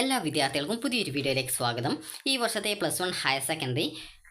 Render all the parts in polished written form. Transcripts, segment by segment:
എല്ലാ വിദ്യാർത്ഥികൾക്കും പുതിയൊരു വീഡിയോയിലേക്ക് സ്വാഗതം. ഈ വർഷത്തെ +1 higher secondary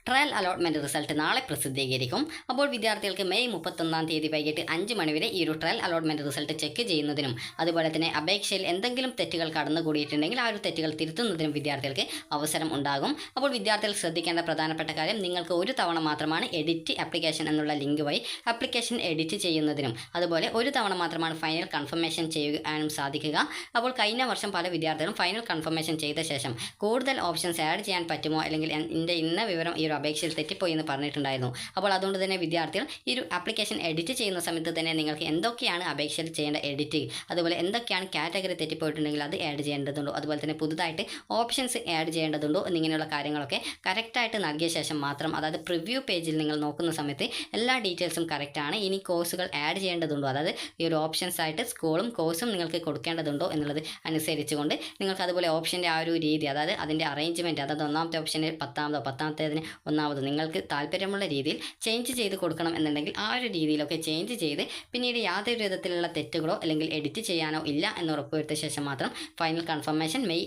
trial allotment result നാളെ പ്രസിദ്ധീകരിക്കും. അപ്പോൾ വിദ്യാർത്ഥികൾക്ക് മെയ് 31 വൈകിട്ട് 5 മണി വരെ ഈ ഒരു ട്രയൽ അലോട്ട്മെൻറ്റ് റിസൾട്ട് ചെക്ക് ചെയ്യുന്നതിനും അതുപോലെ തന്നെ അപേക്ഷയിൽ എന്തെങ്കിലും തെറ്റുകൾ കടന്നുകൂടിയിട്ടുണ്ടെങ്കിൽ ആ ഒരു തെറ്റുകൾ തിരുത്തുന്നതിനും വിദ്യാർത്ഥികൾക്ക് അവസരം ഉണ്ടാകും. അപ്പോൾ വിദ്യാർത്ഥികൾ ശ്രദ്ധിക്കേണ്ട പ്രധാനപ്പെട്ട കാര്യം, നിങ്ങൾക്ക് ഒരു തവണ മാത്രമാണ് എഡിറ്റ് ആപ്ലിക്കേഷൻ എന്നുള്ള ലിങ്ക് വഴി ആപ്ലിക്കേഷൻ എഡിറ്റ് ചെയ്യുന്നതിനും അതുപോലെ ഒരു തവണ മാത്രമാണ് ഫൈനൽ കൺഫർമേഷൻ ചെയ്യാനും സാധിക്കുക. അപ്പോൾ കഴിഞ്ഞ വർഷം പല വിദ്യാർത്ഥികളും ഫൈനൽ കൺഫർമേഷൻ ചെയ്ത ശേഷം കൂടുതൽ ഓപ്ഷൻസ് ആഡ് ചെയ്യാൻ പറ്റുമോ, അല്ലെങ്കിൽ എൻ്റെ ഇന്ന വിവരം ഈ ഒരു അപേക്ഷയിൽ തെറ്റിപ്പോയി എന്ന് പറഞ്ഞിട്ടുണ്ടായിരുന്നു. അപ്പോൾ അതുകൊണ്ട് തന്നെ വിദ്യാർത്ഥികൾ ഈ ഒരു ആപ്ലിക്കേഷൻ എഡിറ്റ് ചെയ്യുന്ന സമയത്ത് തന്നെ നിങ്ങൾക്ക് എന്തൊക്കെയാണ് അപേക്ഷയിൽ ചെയ്യേണ്ട എഡിറ്റ്, അതുപോലെ എന്തൊക്കെയാണ് കാറ്റഗറി തെറ്റിപ്പോയിട്ടുണ്ടെങ്കിൽ അത് ആഡ് ചെയ്യേണ്ടതുണ്ടോ, അതുപോലെ തന്നെ പുതുതായിട്ട് ഓപ്ഷൻസ് ആഡ് ചെയ്യേണ്ടതുണ്ടോ എന്നിങ്ങനെയുള്ള കാര്യങ്ങളൊക്കെ കറക്റ്റായിട്ട് നൽകിയ ശേഷം മാത്രം, അതായത് പ്രിവ്യൂ പേജിൽ നിങ്ങൾ നോക്കുന്ന സമയത്ത് എല്ലാ ഡീറ്റെയിൽസും കറക്റ്റാണ്. ഇനി കോഴ്സുകൾ ആഡ് ചെയ്യേണ്ടതുണ്ടോ, അതായത് ഈ ഒരു ഓപ്ഷൻസ് ആയിട്ട് സ്കൂളും കോഴ്സും നിങ്ങൾക്ക് കൊടുക്കേണ്ടതുണ്ടോ എന്നുള്ളത് അനുസരിച്ചുകൊണ്ട് നിങ്ങൾക്ക് അതുപോലെ ഓപ്ഷൻ്റെ ആ ഒരു രീതി, അതായത് അതിൻ്റെ അറേഞ്ച്മെൻറ്റ്, അതായത് ഒന്നാമത്തെ ഓപ്ഷന് 10-ാമതോ 10-ാമത്തേതിന് 1-ാമതോ നിങ്ങൾക്ക് താല്പര്യമുള്ള രീതിയിൽ ചേഞ്ച് ചെയ്ത് കൊടുക്കണം എന്നുണ്ടെങ്കിൽ ആ ഒരു രീതിയിലൊക്കെ ചേഞ്ച് ചെയ്ത് പിന്നീട് യാതൊരു വിധത്തിലുള്ള തെറ്റുകളോ അല്ലെങ്കിൽ എഡിറ്റ് ചെയ്യാനോ ഇല്ല എന്ന് ഉറപ്പുവരുത്തിയ ശേഷം മാത്രം ഫൈനൽ കൺഫർമേഷൻ മെയ്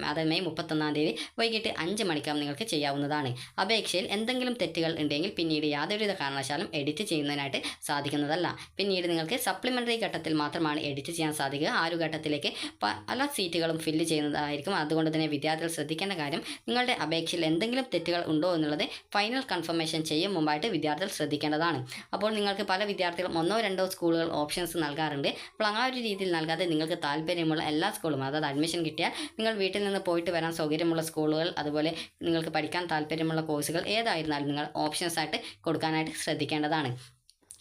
31 വൈകിട്ട് 5 മണിക്കാവും നിങ്ങൾക്ക് ചെയ്യാവുന്നതാണ്. അപേക്ഷയിൽ എന്തെങ്കിലും തെറ്റുകൾ ഉണ്ടെങ്കിൽ പിന്നീട് യാതൊരുവിധ കാരണവശാലും എഡിറ്റ് ചെയ്യുന്നതിനായിട്ട് സാധിക്കുന്നതല്ല. പിന്നീട് നിങ്ങൾക്ക് സപ്ലിമെൻ്ററി ഘട്ടത്തിൽ മാത്രമാണ് എഡിറ്റ് ചെയ്യാൻ സാധിക്കുക. ആ ഒരു ഘട്ടത്തിലേക്ക് പല സീറ്റുകളും ഫില്ല് ചെയ്യുന്നതായിരിക്കും. അതുകൊണ്ട് തന്നെ വിദ്യാർത്ഥികൾ ശ്രദ്ധിക്കേണ്ട കാര്യം, നിങ്ങളുടെ അപേക്ഷയിൽ എന്തെങ്കിലും തെറ്റുകൾ ഉണ്ടോ എന്നുള്ളത് ഫൈനൽ കൺഫർമേഷൻ ചെയ്യും മുമ്പായിട്ട് വിദ്യാർത്ഥികൾ ശ്രദ്ധിക്കേണ്ടതാണ്. അപ്പോൾ നിങ്ങൾക്ക് പല വിദ്യാർത്ഥികളും 1-2 സ്കൂളുകൾ ഓപ്ഷൻസ് നൽകാറുണ്ട്. അപ്പോൾ ആ ഒരു രീതിയിൽ നൽകാതെ നിങ്ങൾക്ക് താല്പര്യമുള്ള എല്ലാ സ്കൂളും, അതായത് അഡ്മിഷൻ കിട്ടിയാൽ നിങ്ങൾ വീട്ടിൽ നിന്ന് പോയിട്ട് വരാൻ സൗകര്യമുള്ള സ്കൂളുകൾ, അതുപോലെ നിങ്ങൾക്ക് പഠിക്കാൻ താല്പര്യമുള്ള കോഴ്സുകൾ ഏതായിരുന്നാലും നിങ്ങൾ ഓപ്ഷൻസ് ആയിട്ട് കൊടുക്കാനായിട്ട് ശ്രദ്ധിക്കേണ്ടതാണ്.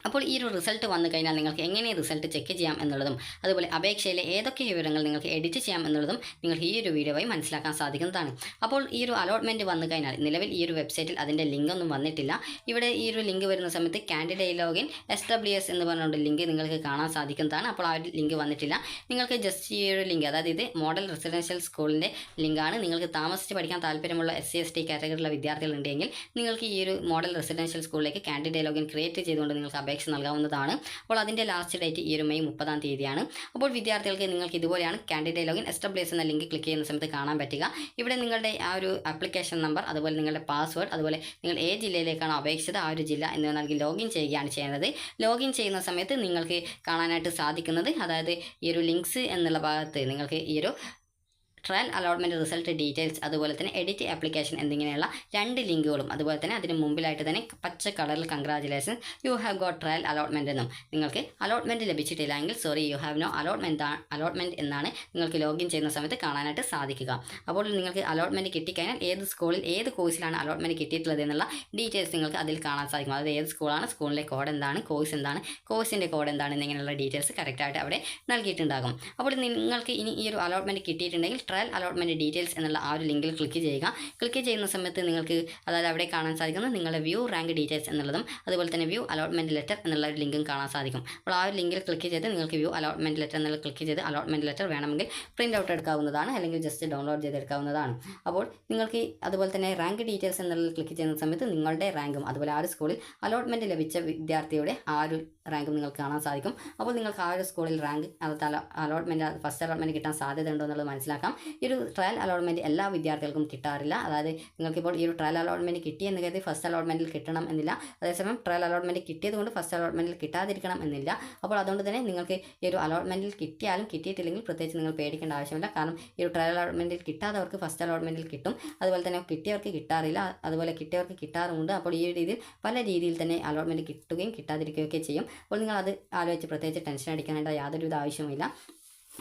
അപ്പോൾ ഈ ഒരു റിസൾട്ട് വന്നു കഴിഞ്ഞാൽ നിങ്ങൾക്ക് എങ്ങനെ റിസൾട്ട് ചെക്ക് ചെയ്യാം എന്നുള്ളതും അതുപോലെ അപേക്ഷയിലെ ഏതൊക്കെ വിവരങ്ങൾ നിങ്ങൾക്ക് എഡിറ്റ് ചെയ്യാം എന്നുള്ളതും നിങ്ങൾക്ക് ഈ ഒരു വീഡിയോ വഴി മനസ്സിലാക്കാൻ സാധിക്കുന്നതാണ്. അപ്പോൾ ഈ ഒരു അലോട്ട്മെൻറ്റ് വന്നു കഴിഞ്ഞാൽ, നിലവിൽ ഈ ഒരു വെബ്സൈറ്റിൽ അതിൻ്റെ ലിങ്ക് ഒന്നും വന്നിട്ടില്ല. ഇവിടെ ഈ ഒരു ലിങ്ക് വരുന്ന സമയത്ത് കാൻഡിഡേറ്റ് ലോഗിൻ SWS എന്ന് പറഞ്ഞുകൊണ്ട് ലിങ്ക് നിങ്ങൾക്ക് കാണാൻ സാധിക്കുന്നതാണ്. അപ്പോൾ ആ ഒരു ലിങ്ക് വന്നിട്ടില്ല. നിങ്ങൾക്ക് ജസ്റ്റ് ഈ ഒരു ലിങ്ക്, അതായത് ഇത് മോഡൽ റെസിഡൻഷ്യൽ സ്കൂളിൻ്റെ ലിങ്കാണ്. നിങ്ങൾക്ക് താമസിച്ച് പഠിക്കാൻ താല്പര്യമുള്ള SC/ST കാറ്റഗറിയിലുള്ള വിദ്യാർത്ഥികൾ ഉണ്ടെങ്കിൽ നിങ്ങൾക്ക് ഈ ഒരു മോഡൽ റെസിഡൻഷ്യൽ സ്കൂളിലേക്ക് കാൻഡിഡേറ്റ് ലോഗിൻ ക്രിയേറ്റ് ചെയ്തുകൊണ്ട് നിങ്ങൾക്ക് അപേക്ഷ നൽകാവുന്നതാണ്. അപ്പോൾ അതിൻ്റെ ലാസ്റ്റ് ഡേറ്റ് ഈ ഒരു മെയ് 30 അപ്പോൾ വിദ്യാർത്ഥികൾക്ക് നിങ്ങൾക്ക് ഇതുപോലെയാണ് കാൻഡിഡേറ്റ് ലോഗിൻ SWS എന്ന ലിങ്ക് ക്ലിക്ക് ചെയ്യുന്ന സമയത്ത് കാണാൻ പറ്റുക. ഇവിടെ നിങ്ങളുടെ ആ ഒരു ആപ്ലിക്കേഷൻ നമ്പർ, അതുപോലെ നിങ്ങളുടെ പാസ്വേഡ്, അതുപോലെ നിങ്ങൾ ഏത് ജില്ലയിലേക്കാണോ അപേക്ഷിച്ചത് ആ ഒരു ജില്ല എന്നിവ നൽകി ലോഗിൻ ചെയ്യുകയാണ് ചെയ്യുന്നത്. ലോഗിൻ ചെയ്യുന്ന സമയത്ത് നിങ്ങൾക്ക് കാണാനായിട്ട് സാധിക്കുന്നത്, അതായത് ഈ ഒരു ലിങ്ക്സ് എന്നുള്ള ഭാഗത്ത് നിങ്ങൾക്ക് ഈ ഒരു ട്രയൽ അലോട്ട്മെൻറ്റ് റിസൾട്ട് ഡീറ്റെയിൽസ്, അതുപോലെ തന്നെ എഡിറ്റ് ആപ്ലിക്കേഷൻ എന്നിങ്ങനെയുള്ള 2 ലിങ്കുകളും, അതുപോലെ തന്നെ അതിന് മുമ്പിലായിട്ട് തന്നെ പച്ച കളറിൽ congratulation you have got trial allotment എന്നും, നിങ്ങൾക്ക് അലോട്ട്മെൻറ്റ് ലഭിച്ചിട്ടില്ല എങ്കിൽ sorry you have no allotment എന്നാണ് നിങ്ങൾക്ക് ലോഗിൻ ചെയ്യുന്ന സമയത്ത് കാണാനായിട്ട് സാധിക്കുക. അപ്പോൾ നിങ്ങൾക്ക് അലോട്ട്മെൻറ്റ് കിട്ടിക്കഴിഞ്ഞാൽ ഏത് സ്കൂളിൽ ഏത് കോഴ്സിലാണ് അലോട്ട്മെൻറ്റ് കിട്ടിയിട്ടുള്ളത് എന്നുള്ള ഡീറ്റെയിൽസ് നിങ്ങൾക്ക് അതിൽ കാണാൻ സാധിക്കും. അതായത് ഏത് സ്കൂളാണ്, സ്കൂളിലെ കോഡ് എന്താണ്, കോഴ്സ് എന്താണ്, കോഴ്സിൻ്റെ കോഡ് എന്താണ് എന്നിങ്ങനെയുള്ള ഡീറ്റെയിൽസ് കറക്റ്റായിട്ട് അവിടെ നൽകിയിട്ടുണ്ടാകും. അപ്പോൾ നിങ്ങൾക്ക് ഇനി ഈ ഒരു അലോട്ട്മെൻറ്റ് കിട്ടിയിട്ടുണ്ടെങ്കിൽ ട്രയൽ അലോട്ട്മെൻറ്റ് ഡീറ്റെയിൽസ് എന്നുള്ള ആ ഒരു ലിങ്കിൽ ക്ലിക്ക് ചെയ്യുക. ക്ലിക്ക് ചെയ്യുന്ന സമയത്ത് നിങ്ങൾക്ക്, അതായത് അവിടെ കാണാൻ സാധിക്കുന്നത് നിങ്ങളുടെ വ്യൂ റാങ്ക് ഡീറ്റെയിൽസ് എന്നുള്ളതും അതുപോലെ തന്നെ വ്യൂ അലോട്ട്മെൻറ്റ് ലെറ്റർ എന്നുള്ള ഒരു ലിങ്കും കാണാൻ സാധിക്കും. അപ്പോൾ ആ ഒരു ലിങ്കിൽ ക്ലിക്ക് ചെയ്ത് നിങ്ങൾക്ക് വ്യൂ അലോട്ട്മെൻറ്റ് ലെറ്റർ എന്നുള്ള ക്ലിക്ക് ചെയ്ത് അലോട്ട്മെൻറ്റ് ലെറ്റർ വേണമെങ്കിൽ പ്രിൻ്റ് ഔട്ട് എടുക്കാവുന്നതാണ്, അല്ലെങ്കിൽ ജസ്റ്റ് ഡൗൺലോഡ് ചെയ്തെടുക്കാവുന്നതാണ്. അപ്പോൾ നിങ്ങൾക്ക് അതുപോലെ തന്നെ റാങ്ക് ഡീറ്റെയിൽസ് എന്നുള്ള ക്ലിക്ക് ചെയ്യുന്ന സമയത്ത് നിങ്ങളുടെ റാങ്കും അതുപോലെ ആ ഒരു സ്കൂളിൽ അലോട്ട്മെൻറ്റ് ലഭിച്ച വിദ്യാർത്ഥിയുടെ ആ ഒരു റാങ്കും നിങ്ങൾക്ക് കാണാൻ സാധിക്കും. അപ്പോൾ നിങ്ങൾക്ക് ആ ഒരു സ്കൂളിൽ റാങ്ക്, അത് അലോട്ട്മെൻറ്റ് ഫസ്റ്റ് അലോട്ട്മെൻറ്റ് കിട്ടാൻ സാധ്യതയുണ്ടോ എന്നുള്ളത് മനസ്സിലാക്കാം. ഈ ഒരു ട്രയൽ അലോട്ട്മെൻറ്റ് എല്ലാ വിദ്യാർത്ഥികൾക്കും കിട്ടാറില്ല. അതായത് നിങ്ങൾക്കിപ്പോൾ ഈ ഒരു ട്രയൽ അലോട്ട്മെൻറ്റ് കിട്ടിയെന്ന് കരുതി ഫസ്റ്റ് അലോട്ട്മെൻറ്റിൽ കിട്ടണം എന്നില്ല. അതേസമയം ട്രയൽ അലോട്ട്മെൻറ്റ് കിട്ടിയത് കൊണ്ട് ഫസ്റ്റ് അലോട്ട്മെൻറ്റിൽ കിട്ടാതിരിക്കണം എന്നില്ല. അപ്പോൾ അതുകൊണ്ട് തന്നെ നിങ്ങൾക്ക് ഈ ഒരു അലോട്ട്മെൻറ്റിൽ കിട്ടിയാലും കിട്ടിയിട്ടില്ലെങ്കിൽ പ്രത്യേകിച്ച് നിങ്ങൾ പേടിക്കേണ്ട ആവശ്യമില്ല. കാരണം ഈ ഒരു ട്രയൽ അലോട്ട്മെൻറ്റിൽ കിട്ടാത്തവർക്ക് ഫസ്റ്റ് അലോട്ട്മെൻറ്റിൽ കിട്ടും, അതുപോലെ തന്നെ കിട്ടിയവർക്ക് കിട്ടാറില്ല, അതുപോലെ കിട്ടിയവർക്ക് കിട്ടാറുമുണ്ട്. അപ്പോൾ ഈ രീതിയിൽ പല രീതിയിൽ തന്നെ അലോട്ട്മെൻറ്റ് കിട്ടുകയും കിട്ടാതിരിക്കുകയൊക്കെ ചെയ്യും. അപ്പോൾ നിങ്ങൾ അത് ആലോചിച്ച് പ്രത്യേകിച്ച് ടെൻഷൻ അടിക്കാനായിട്ട് യാതൊരുവിധ ആവശ്യമില്ല.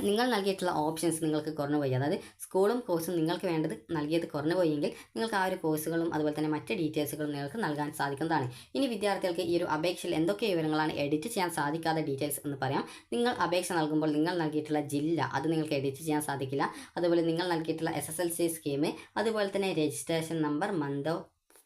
നിങ്ങൾ നൽകിയിട്ടുള്ള ഓപ്ഷൻസ് നിങ്ങൾക്ക് കുറഞ്ഞുപോയി, അതായത് സ്കൂളും കോഴ്സും നിങ്ങൾക്ക് വേണ്ടത് നൽകിയത് കുറഞ്ഞുപോയെങ്കിൽ നിങ്ങൾക്ക് ആ ഒരു കോഴ്സുകളും അതുപോലെ തന്നെ മറ്റ് ഡീറ്റെയിൽസുകളും നിങ്ങൾക്ക് നൽകാൻ സാധിക്കുന്നതാണ്. ഇനി വിദ്യാർത്ഥികൾക്ക് ഈ ഒരു അപേക്ഷയിൽ എന്തൊക്കെ വിവരങ്ങളാണ് എഡിറ്റ് ചെയ്യാൻ സാധിക്കാത്ത ഡീറ്റെയിൽസ് എന്ന് പറയാം. നിങ്ങൾ അപേക്ഷ നൽകുമ്പോൾ നിങ്ങൾ നൽകിയിട്ടുള്ള ജില്ല അത് നിങ്ങൾക്ക് എഡിറ്റ് ചെയ്യാൻ സാധിക്കില്ല. അതുപോലെ നിങ്ങൾ നൽകിയിട്ടുള്ള SSLC സ്കീം, അതുപോലെ തന്നെ രജിസ്ട്രേഷൻ നമ്പർ, മന്തോ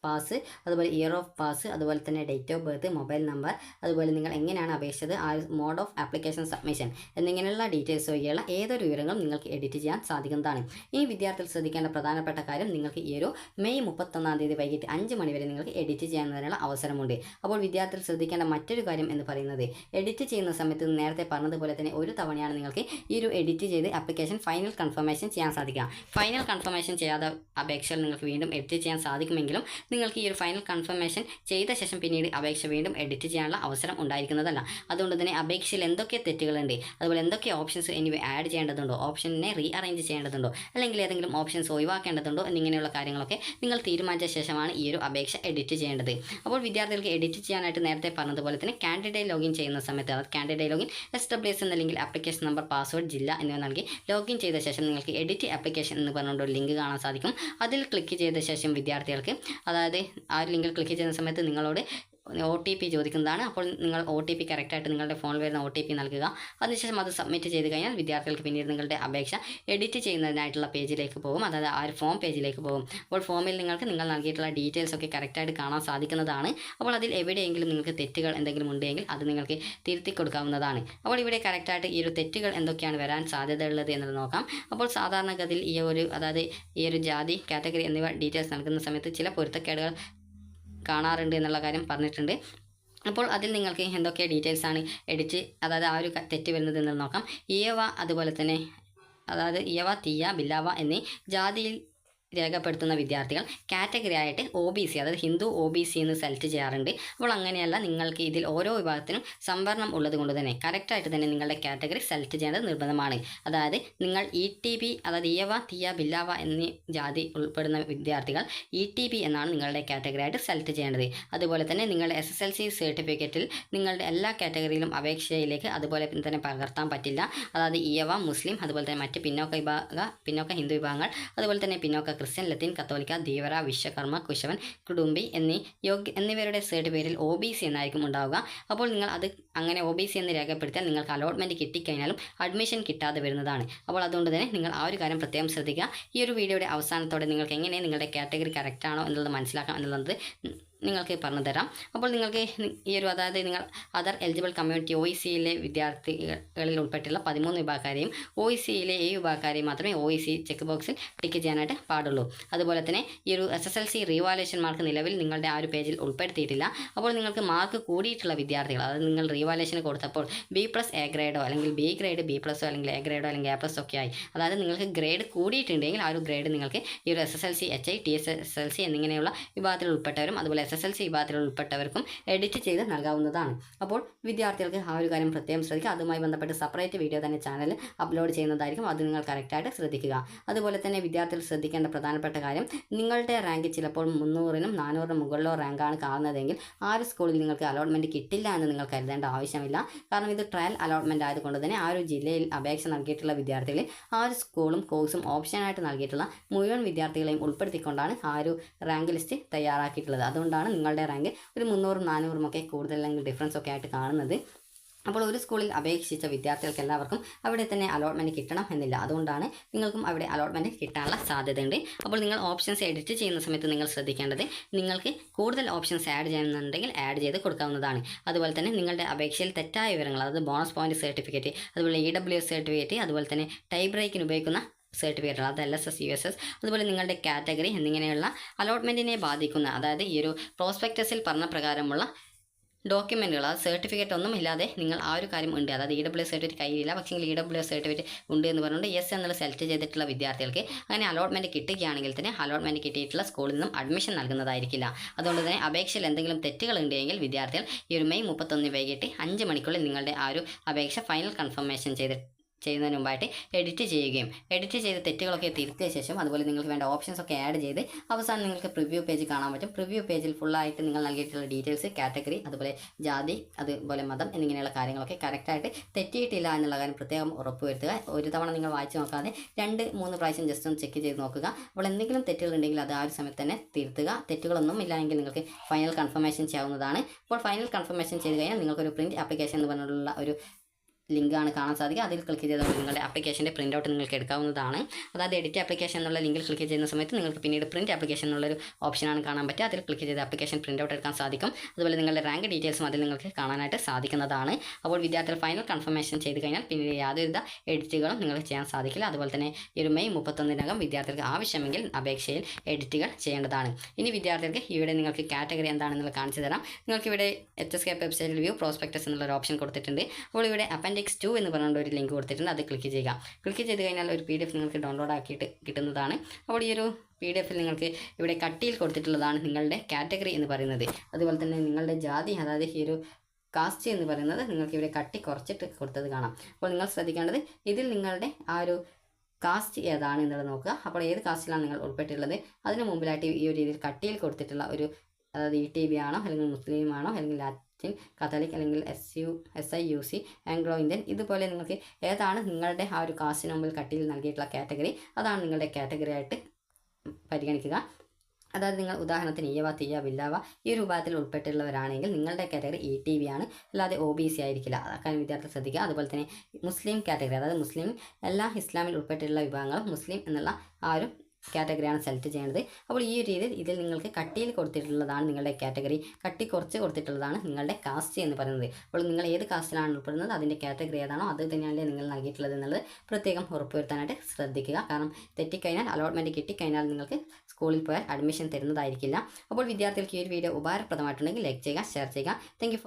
പാസ്, അതുപോലെ ഇയർ ഓഫ് പാസ്, അതുപോലെ തന്നെ date of birth, mobile number, അതുപോലെ നിങ്ങൾ എങ്ങനെയാണ് അപേക്ഷിച്ചത്, ആ മോഡ് ഓഫ് ആപ്ലിക്കേഷൻ സബ്മിഷൻ എന്നിങ്ങനെയുള്ള ഡീറ്റെയിൽസ് വഴിയുള്ള ഏതൊരു വിവരങ്ങളും നിങ്ങൾക്ക് എഡിറ്റ് ചെയ്യാൻ സാധിക്കുന്നതാണ്. ഇനി വിദ്യാർത്ഥികൾ ശ്രദ്ധിക്കേണ്ട പ്രധാനപ്പെട്ട കാര്യം, നിങ്ങൾക്ക് ഈ ഒരു മെയ് 31-ാം തീയതി വൈകിട്ട് 5 മണി വരെ നിങ്ങൾക്ക് എഡിറ്റ് ചെയ്യാനുള്ള അവസരമുണ്ട്. അപ്പോൾ വിദ്യാർത്ഥികൾ ശ്രദ്ധിക്കേണ്ട മറ്റൊരു കാര്യം എന്ന് പറയുന്നത്, എഡിറ്റ് ചെയ്യുന്ന സമയത്ത് നേരത്തെ പറഞ്ഞതുപോലെ തന്നെ ഒരു തവണയാണ് നിങ്ങൾക്ക് ഈ ഒരു എഡിറ്റ് ചെയ്ത് ആപ്ലിക്കേഷൻ ഫൈനൽ കൺഫർമേഷൻ ചെയ്യാൻ സാധിക്കുക. ഫൈനൽ കൺഫർമേഷൻ ചെയ്യാതെ അപേക്ഷകൾ നിങ്ങൾക്ക് വീണ്ടും എഡിറ്റ് ചെയ്യാൻ സാധിക്കുമെങ്കിലും നിങ്ങൾക്ക് ഈ ഒരു ഫൈനൽ കൺഫർമേഷൻ ചെയ്ത ശേഷം പിന്നീട് അപേക്ഷ വീണ്ടും എഡിറ്റ് ചെയ്യാനുള്ള അവസരം ഉണ്ടായിരിക്കുന്നതല്ല. അതുകൊണ്ട് തന്നെ അപേക്ഷയിൽ എന്തൊക്കെ തെറ്റുകളുണ്ട്, അതുപോലെ എന്തൊക്കെ ഓപ്ഷൻസ് എന്നിവ ആഡ് ചെയ്യേണ്ടതുണ്ടോ, ഓപ്ഷനെ റീ അറേഞ്ച് ചെയ്യേണ്ടതുണ്ടോ, അല്ലെങ്കിൽ ഏതെങ്കിലും ഓപ്ഷൻസ് ഒഴിവാക്കേണ്ടതുണ്ടോ എന്നിങ്ങനെയുള്ള കാര്യങ്ങളൊക്കെ നിങ്ങൾ തീരുമാനിച്ച ശേഷമാണ് ഈ ഒരു അപേക്ഷ എഡിറ്റ് ചെയ്യേണ്ടത്. അപ്പോൾ വിദ്യാർത്ഥികൾക്ക് എഡിറ്റ് ചെയ്യാനായിട്ട് നേരത്തെ പറഞ്ഞതുപോലെ തന്നെ കാൻഡിഡേറ്റ് ലോഗിൻ ചെയ്യുന്ന സമയത്ത്, അതായത് കാൻഡിഡേറ്റ് ലോഗിൻ SWS എന്ന ലിങ്കിൽ ആപ്ലിക്കേഷൻ നമ്പർ, പാസ്വേഡ്, ജില്ല എന്നിവ നൽകി ലോഗിൻ ചെയ്ത ശേഷം നിങ്ങൾക്ക് എഡിറ്റ് ആപ്ലിക്കേഷൻ എന്ന് പറഞ്ഞുകൊണ്ട് ഒരു ലിങ്ക് കാണാൻ സാധിക്കും. അതിൽ ക്ലിക്ക് ചെയ്ത ശേഷം വിദ്യാർത്ഥികൾക്ക്, അതായത് ആ ഒരു ലിങ്കിൽ ക്ലിക്ക് ചെയ്യുന്ന സമയത്ത് നിങ്ങളോട് OTP ചോദിക്കുന്നതാണ്. അപ്പോൾ നിങ്ങൾ OTP കറക്റ്റായിട്ട് നിങ്ങളുടെ ഫോണിൽ വരുന്ന OTP നൽകുക. അതിനുശേഷം അത് സബ്മിറ്റ് ചെയ്ത് കഴിഞ്ഞാൽ വിദ്യാർത്ഥികൾക്ക് പിന്നീട് നിങ്ങളുടെ അപേക്ഷ എഡിറ്റ് ചെയ്യുന്നതിനായിട്ടുള്ള പേജിലേക്ക് പോകും, അതായത് ആ ഒരു ഫോം പേജിലേക്ക് പോകും. അപ്പോൾ ഫോമിൽ നിങ്ങൾക്ക് നിങ്ങൾ നൽകിയിട്ടുള്ള ഡീറ്റെയിൽസ് ഒക്കെ കറക്റ്റായിട്ട് കാണാൻ സാധിക്കുന്നതാണ്. അപ്പോൾ അതിൽ എവിടെയെങ്കിലും നിങ്ങൾക്ക് തെറ്റുകൾ എന്തെങ്കിലും ഉണ്ടെങ്കിൽ അത് നിങ്ങൾക്ക് തിരുത്തി കൊടുക്കാവുന്നതാണ്. അപ്പോൾ ഇവിടെ കറക്റ്റായിട്ട് ഈ ഒരു തെറ്റുകൾ എന്തൊക്കെയാണ് വരാൻ സാധ്യതയുള്ളത് എന്നത് നോക്കാം. അപ്പോൾ സാധാരണഗതിയിൽ അതായത് ഈ ഒരു ജാതി, കാറ്റഗറി എന്നിവ ഡീറ്റെയിൽസ് നൽകുന്ന സമയത്ത് ചില പൊരുത്തക്കേടുകൾ കാണാറുണ്ട് എന്നുള്ള കാര്യം പറഞ്ഞിട്ടുണ്ട്. അപ്പോൾ അതിൽ നിങ്ങൾക്ക് എന്തൊക്കെ ഡീറ്റെയിൽസാണ് അതായത് ആ ഒരു തെറ്റ് വരുന്നത് എന്ന് നോക്കാം. ഇയവ, അതുപോലെ തന്നെ അതായത് ഇയവ, തീയ, ബില്ലാവ എന്നീ ജാതിയിൽ രേഖപ്പെടുത്തുന്ന വിദ്യാർത്ഥികൾ കാറ്റഗറി ആയിട്ട് OBC, അതായത് ഹിന്ദു OBC എന്ന് സെലക്ട് ചെയ്യാറുണ്ട്. അപ്പോൾ അങ്ങനെയല്ല, നിങ്ങൾക്ക് ഇതിൽ ഓരോ വിഭാഗത്തിനും സംവരണം ഉള്ളത് കൊണ്ട് തന്നെ കറക്റ്റായിട്ട് തന്നെ നിങ്ങളുടെ കാറ്റഗറി സെലക്ട് ചെയ്യേണ്ടത് നിർബന്ധമാണ്. അതായത് നിങ്ങൾ ETB, അതായത് ഇയവ, തീയ, ബില്ലാവ എന്നീ ജാതി ഉൾപ്പെടുന്ന വിദ്യാർത്ഥികൾ ETB എന്നാണ് നിങ്ങളുടെ കാറ്റഗറി ആയിട്ട് സെലക്ട് ചെയ്യേണ്ടത്. അതുപോലെ തന്നെ നിങ്ങളുടെ SSLC സർട്ടിഫിക്കറ്റിൽ നിങ്ങളുടെ എല്ലാ കാറ്റഗറിയിലും അപേക്ഷയിലേക്ക് അതുപോലെ തന്നെ പകർത്താൻ പറ്റില്ല. അതായത് ഇയവ, മുസ്ലിം, അതുപോലെ തന്നെ മറ്റ് പിന്നോക്ക ഹിന്ദു വിഭാഗങ്ങൾ, അതുപോലെ തന്നെ പിന്നോക്ക ക്രിസ്ത്യൻ, ലത്തീൻ, കത്തോലിക്ക, ധീവര, വിശ്വകർമ്മ, കുശവൻ, കുടുംബി എന്നിവരുടെ സർട്ടിഫിക്കറ്റിൽ OBC എന്നായിരിക്കും ഉണ്ടാവുക. അപ്പോൾ നിങ്ങൾ അത് അങ്ങനെ OBC എന്ന് രേഖപ്പെടുത്തിയാൽ നിങ്ങൾക്ക് അലോട്ട്മെൻറ്റ് കിട്ടിക്കഴിഞ്ഞാലും അഡ്മിഷൻ കിട്ടാതെ വരുന്നതാണ്. അപ്പോൾ അതുകൊണ്ട് തന്നെ നിങ്ങൾ ആ ഒരു കാര്യം പ്രത്യേകം ശ്രദ്ധിക്കുക. ഈ ഒരു വീഡിയോയുടെ അവസാനത്തോടെ നിങ്ങൾക്ക് എങ്ങനെ നിങ്ങളുടെ കാറ്റഗറി കറക്റ്റാണോ എന്നുള്ളത് മനസ്സിലാക്കാം എന്നുള്ളത് നിങ്ങൾക്ക് പറഞ്ഞു തരാം. അപ്പോൾ നിങ്ങൾക്ക് ഈ ഒരു അതായത് നിങ്ങൾ അതർ എലിജിബിൾ കമ്മ്യൂണിറ്റി OECയിലെ വിദ്യാർത്ഥികളിൽ ഉൾപ്പെട്ടുള്ള 13 വിഭാഗക്കാരെയും OECയിലെ 7 വിഭാഗക്കാരെയും മാത്രമേ OEC ചെക്ക് ബോക്സിൽ ടിക്ക് ചെയ്യാനായിട്ട് പാടുള്ളൂ. അതുപോലെ തന്നെ ഈ ഒരു SSLC റീവാലുവേഷൻ മാർക്ക് നിലവിൽ നിങ്ങളുടെ ആ ഒരു പേജിൽ ഉൾപ്പെടുത്തിയിട്ടില്ല. അപ്പോൾ നിങ്ങൾക്ക് മാർക്ക് കൂടിയിട്ടുള്ള വിദ്യാർത്ഥികൾ, അതായത് നിങ്ങൾ റീവാലുവേഷന് കൊടുത്തപ്പോൾ B+ A ഗ്രേഡോ അല്ലെങ്കിൽ B ഗ്രേഡ് B+ഓ അല്ലെങ്കിൽ A ഗ്രേഡോ അല്ലെങ്കിൽ A+ ഒക്കെ ആയി, അതായത് നിങ്ങൾക്ക് ഗ്രേഡ് കൂടിയിട്ടുണ്ടെങ്കിൽ ആ ഒരു ഗ്രേഡ് നിങ്ങൾക്ക് ഈ ഒരു SSLC, HI, TSSLC എന്നിങ്ങനെയുള്ള വിഭാഗത്തിൽ ഉൾപ്പെട്ടവരും അതുപോലെ SSLC വിഭാഗത്തിൽ ഉൾപ്പെട്ടവർക്കും എഡിറ്റ് ചെയ്ത് നൽകാവുന്നതാണ്. അപ്പോൾ വിദ്യാർത്ഥികൾക്ക് ആ ഒരു കാര്യം പ്രത്യേകം ശ്രദ്ധിക്കുക. അതുമായി ബന്ധപ്പെട്ട് സെപ്പറേറ്റ് വീഡിയോ തന്നെ ചാനലിൽ അപ്ലോഡ് ചെയ്യുന്നതായിരിക്കും. അത് നിങ്ങൾ കറക്റ്റായിട്ട് ശ്രദ്ധിക്കുക. അതുപോലെ തന്നെ വിദ്യാർത്ഥികൾ ശ്രദ്ധിക്കേണ്ട പ്രധാനപ്പെട്ട കാര്യം, നിങ്ങളുടെ റാങ്ക് ചിലപ്പോൾ 300-നും 400-നും മുകളിലോ റാങ്കാണ് കാണുന്നതെങ്കിൽ ആ ഒരു സ്കൂളിൽ നിങ്ങൾക്ക് അലോട്ട്മെൻറ്റ് കിട്ടില്ല എന്ന് നിങ്ങൾ കരുതേണ്ട ആവശ്യമില്ല. കാരണം ഇത് ട്രയൽ അലോട്ട്മെൻറ്റ് ആയതുകൊണ്ട് തന്നെ ആ ഒരു ജില്ലയിൽ അപേക്ഷ നൽകിയിട്ടുള്ള വിദ്യാർത്ഥികളിൽ ആ ഒരു സ്കൂളും കോഴ്സും ഓപ്ഷനായിട്ട് നൽകിയിട്ടുള്ള മുഴുവൻ വിദ്യാർത്ഥികളെയും ഉൾപ്പെടുത്തിക്കൊണ്ടാണ് ആ ഒരു റാങ്ക് ലിസ്റ്റ് തയ്യാറാക്കിയിട്ടുള്ളത്. അതുകൊണ്ടാണ് നിങ്ങളുടെ റാങ്ക് ഒരു 300-ഉം 400-ഉം ഒക്കെ കൂടുതൽ അല്ലെങ്കിൽ ഡിഫറൻസ് ഒക്കെ ആയിട്ട് കാണുന്നത്. അപ്പോൾ ഒരു സ്കൂളിൽ അപേക്ഷിച്ച വിദ്യാർത്ഥികൾക്ക് എല്ലാവർക്കും അവിടെ തന്നെ അലോട്ട്മെൻറ്റ് കിട്ടണം എന്നില്ല. അതുകൊണ്ടാണ് നിങ്ങൾക്കും അവിടെ അലോട്ട്മെൻറ്റ് കിട്ടാനുള്ള സാധ്യതയുണ്ട്. അപ്പോൾ നിങ്ങൾ ഓപ്ഷൻസ് എഡിറ്റ് ചെയ്യുന്ന സമയത്ത് നിങ്ങൾ ശ്രദ്ധിക്കേണ്ടത്, നിങ്ങൾക്ക് കൂടുതൽ ഓപ്ഷൻസ് ആഡ് ചെയ്യുന്നുണ്ടെങ്കിൽ ആഡ് ചെയ്ത് കൊടുക്കാവുന്നതാണ്. അതുപോലെ തന്നെ നിങ്ങളുടെ അപേക്ഷയിൽ തെറ്റായ വിവരങ്ങൾ, അതായത് ബോണസ് പോയിന്റ് സർട്ടിഫിക്കറ്റ്, അതുപോലെ EWS സർട്ടിഫിക്കറ്റ്, അതുപോലെ തന്നെ ടൈ ബ്രേക്കിന് ഉപയോഗിക്കുന്ന സർട്ടിഫിക്കറ്റുകൾ, അത് LSS, USS, അതുപോലെ നിങ്ങളുടെ കാറ്റഗറി എന്നിങ്ങനെയുള്ള അലോട്ട്മെൻറ്റിനെ ബാധിക്കുന്ന, അതായത് ഈ ഒരു പ്രോസ്പെക്ടസിൽ പറഞ്ഞ പ്രകാരമുള്ള ഡോക്യുമെൻറ്റുകൾ, അത് സർട്ടിഫിക്കറ്റ് ഒന്നും ഇല്ലാതെ നിങ്ങൾ ആ ഒരു കാര്യം ഉണ്ട്, അതായത് EWS സർട്ടിഫിക്കറ്റ് കയ്യിലില്ല, പക്ഷേ EWS സർട്ടിഫിക്കറ്റ് ഉണ്ട് എന്ന് പറഞ്ഞുകൊണ്ട് യെസ് എന്നുള്ള സെലക്ട് ചെയ്തിട്ടുള്ള വിദ്യാർത്ഥികൾക്ക് അങ്ങനെ അലോട്ട്മെൻറ്റ് കിട്ടുകയാണെങ്കിൽ തന്നെ അലോട്ട്മെൻറ്റ് കിട്ടിയിട്ടുള്ള സ്കൂളിൽ നിന്നും അഡ്മിഷൻ നൽകുന്നതായിരിക്കില്ല. അതുകൊണ്ട് തന്നെ അപേക്ഷയിൽ എന്തെങ്കിലും തെറ്റുകൾ ഉണ്ടെങ്കിൽ വിദ്യാർത്ഥികൾ ഈ ഒരു മെയ് 31 വൈകിട്ട് 5 മണിക്കുള്ളിൽ നിങ്ങളുടെ ആ ഒരു അപേക്ഷ ഫൈനൽ കൺഫർമേഷൻ ചെയ്യുന്നതിന് മുമ്പായിട്ട് എഡിറ്റ് ചെയ്യുകയും എഡിറ്റ് ചെയ്ത് തെറ്റുകളൊക്കെ തിരുത്തിയ ശേഷം അതുപോലെ നിങ്ങൾക്ക് വേണ്ട ഓപ്ഷൻസ് ഒക്കെ ആഡ് ചെയ്ത് അവസാനം നിങ്ങൾക്ക് പ്രിവ്യൂ പേജ് കാണാൻ പറ്റും. പ്രിവ്യൂ പേജിൽ ഫുള്ളായിട്ട് നിങ്ങൾ നൽകിയിട്ടുള്ള ഡീറ്റെയിൽസ്, കാറ്റഗറി, അതുപോലെ ജാതി, അതുപോലെ മതം എന്നിങ്ങനെയുള്ള കാര്യങ്ങളൊക്കെ കറക്റ്റായിട്ട് തെറ്റിയിട്ടില്ല എന്നുള്ള കാര്യം പ്രത്യേകം ഉറപ്പുവരുത്തുക. ഒരു തവണ നിങ്ങൾ വായിച്ച് നോക്കാതെ 2-3 പ്രാവശ്യം ജസ്റ്റ് ഒന്ന് ചെക്ക് ചെയ്ത് നോക്കുക. അപ്പോൾ എന്തെങ്കിലും തെറ്റുകളുണ്ടെങ്കിൽ അത് ആ ഒരു സമയത്ത് തന്നെ തിരുത്തുക. തെറ്റുകളൊന്നും ഇല്ല എങ്കിൽ നിങ്ങൾക്ക് ഫൈനൽ കൺഫർമേഷൻ ചെയ്യാവുന്നതാണ്. അപ്പോൾ ഫൈനൽ കൺഫർമേഷൻ ചെയ്ത് കഴിഞ്ഞാൽ നിങ്ങൾക്കൊരു പ്രിൻറ്റ് ആപ്ലിക്കേഷൻ എന്ന് പറഞ്ഞിട്ടുള്ള ഒരു ലിങ്കാണ് കാണാൻ സാധിക്കുക. അതിൽ ക്ലിക്ക് ചെയ്തുകൊണ്ട് നിങ്ങളുടെ ആപ്ലിക്കേഷൻ്റെ പ്രിൻ്റ് ഔട്ട് നിങ്ങൾക്ക് എടുക്കാവുന്നതാണ്. അതായത് എഡിറ്റ് ആപ്ലിക്കേഷൻ എന്നുള്ള ലിങ്കിൽ ക്ലിക്ക് ചെയ്യുന്ന സമയത്ത് നിങ്ങൾക്ക് പിന്നീട് പ്രിൻറ്റ് ആപ്ലിക്കേഷൻ എന്നുള്ളൊരു ഓപ്ഷനാണ് കാണാൻ പറ്റുക. അതിൽ ക്ലിക്ക് ചെയ്ത് ആപ്ലിക്കേഷൻ പ്രിൻ്റ് ഔട്ട് എടുക്കാൻ സാധിക്കും. അതുപോലെ നിങ്ങളുടെ റാങ്ക് ഡീറ്റെയിൽസും അതിൽ നിങ്ങൾക്ക് കാണാനായിട്ട് സാധിക്കുന്നതാണ്. അപ്പോൾ വിദ്യാർത്ഥികൾ ഫൈനൽ കൺഫർമേഷൻ ചെയ്ത് കഴിഞ്ഞാൽ പിന്നീട് യാതൊരുവിധ എഡിറ്റുകളും നിങ്ങൾക്ക് ചെയ്യാൻ സാധിക്കില്ല. അതുപോലെ തന്നെ ഈ ഒരു മെയ് 31 വിദ്യാർത്ഥികൾക്ക് ആവശ്യമെങ്കിൽ അപേക്ഷയിൽ എഡിറ്റുകൾ ചെയ്യേണ്ടതാണ്. ഇനി വിദ്യാർത്ഥികൾക്ക് ഇവിടെ നിങ്ങൾക്ക് കാറ്റഗറി എന്താണെന്നുള്ളത് കാണിച്ചു തരാം. നിങ്ങൾക്ക് ഇവിടെ HSK വെബ്സൈറ്റിൽ വ്യൂ പ്രോസ്പെക്ടസ് എന്നുള്ള ഓപ്ഷൻ കൊടുത്തിട്ടുണ്ട്. അപ്പോൾ ഇവിടെ അപ്പൻഡിക്സ് 2 എന്ന് പറഞ്ഞുകൊണ്ട് ഒരു ലിങ്ക് കൊടുത്തിട്ടുണ്ട്. അത് ക്ലിക്ക് ചെയ്യുക. ക്ലിക്ക് ചെയ്ത് കഴിഞ്ഞാൽ ഒരു PDF നിങ്ങൾക്ക് ഡൗൺലോഡ് ആക്കിയിട്ട് കിട്ടുന്നതാണ്. അപ്പോൾ ഈ ഒരു PDF നിങ്ങൾക്ക് ഇവിടെ കട്ടിയിൽ കൊടുത്തിട്ടുള്ളതാണ് നിങ്ങളുടെ കാറ്റഗറി എന്ന് പറയുന്നത്. അതുപോലെ തന്നെ നിങ്ങളുടെ ജാതി, അതായത് ഈ ഒരു കാസ്റ്റ് എന്ന് പറയുന്നത് നിങ്ങൾക്ക് ഇവിടെ കട്ടി കുറച്ചിട്ട് കൊടുത്തത് കാണാം. അപ്പോൾ നിങ്ങൾ ശ്രദ്ധിക്കേണ്ടത് ഇതിൽ നിങ്ങളുടെ ആ ഒരു കാസ്റ്റ് ഏതാണ് എന്നുള്ളത് നോക്കുക. അപ്പോൾ ഏത് കാസ്റ്റിലാണ് നിങ്ങൾ ഉൾപ്പെട്ടിട്ടുള്ളത്, അതിന് മുമ്പിലായിട്ട് ഈ ഒരു രീതിയിൽ കട്ടിയിൽ കൊടുത്തിട്ടുള്ള ഒരു, അതായത് ETB ആണോ അല്ലെങ്കിൽ മുസ്ലിം ആണോ അല്ലെങ്കിൽ ലാറ്റിൻ കത്തോലിക് അല്ലെങ്കിൽ SIUC ആംഗ്ലോ ഇന്ത്യൻ, ഇതുപോലെ നിങ്ങൾക്ക് ഏതാണ് നിങ്ങളുടെ ആ ഒരു കാസ്റ്റിന് മുമ്പിൽ കട്ടിയിൽ നൽകിയിട്ടുള്ള കാറ്റഗറി, അതാണ് നിങ്ങളുടെ കാറ്റഗറി ആയിട്ട് പരിഗണിക്കുക. അതായത് നിങ്ങൾ ഉദാഹരണത്തിന് ഈയവ, തീയ, വില്ലാവ ഈ ഒരു വിഭാഗത്തിൽ ഉൾപ്പെട്ടുള്ളവരാണെങ്കിൽ നിങ്ങളുടെ കാറ്റഗറി ETB ആണ്, അല്ലാതെ OBC ആയിരിക്കില്ല. അതൊക്കെ വിദ്യാർത്ഥി ശ്രദ്ധിക്കുക. അതുപോലെ തന്നെ മുസ്ലിം കാറ്റഗറി, അതായത് മുസ്ലിം എല്ലാ ഇസ്ലാമിൽ ഉൾപ്പെട്ടിട്ടുള്ള വിഭാഗങ്ങളും മുസ്ലിം എന്നുള്ള ആ ഒരു കാറ്റഗറിയാണ് സെലക്ട് ചെയ്യേണ്ടത്. അപ്പോൾ ഈ ഒരു രീതിയിൽ ഇതിൽ നിങ്ങൾക്ക് കട്ടിയിൽ കൊടുത്തിട്ടുള്ളതാണ് നിങ്ങളുടെ കാറ്റഗറി, കട്ടി കുറച്ച് കൊടുത്തിട്ടുള്ളതാണ് നിങ്ങളുടെ കാസ്റ്റ് എന്ന് പറയുന്നത്. അപ്പോൾ നിങ്ങൾ ഏത് കാസ്റ്റിലാണ് ഉൾപ്പെടുന്നത്, അതിൻ്റെ കാറ്റഗറി ഏതാണോ അത് തന്നെയല്ലേ നിങ്ങൾ നൽകിയിട്ടുള്ളത് എന്നുള്ളത് പ്രത്യേകം ഉറപ്പുവരുത്താനായിട്ട് ശ്രദ്ധിക്കുക. കാരണം തെറ്റിക്കഴിഞ്ഞാൽ, അലോട്ട്മെൻറ്റ് കിട്ടിക്കഴിഞ്ഞാൽ നിങ്ങൾക്ക് സ്കൂളിൽ പോയാൽ അഡ്മിഷൻ തരുന്നതായിരിക്കില്ല. അപ്പോൾ വിദ്യാർത്ഥികൾക്ക് ഈ ഒരു വീഡിയോ ഉപകാരപ്രദമായിട്ടുണ്ടെങ്കിൽ ലൈക്ക് ചെയ്യുക, ഷെയർ ചെയ്യുക. Thank you.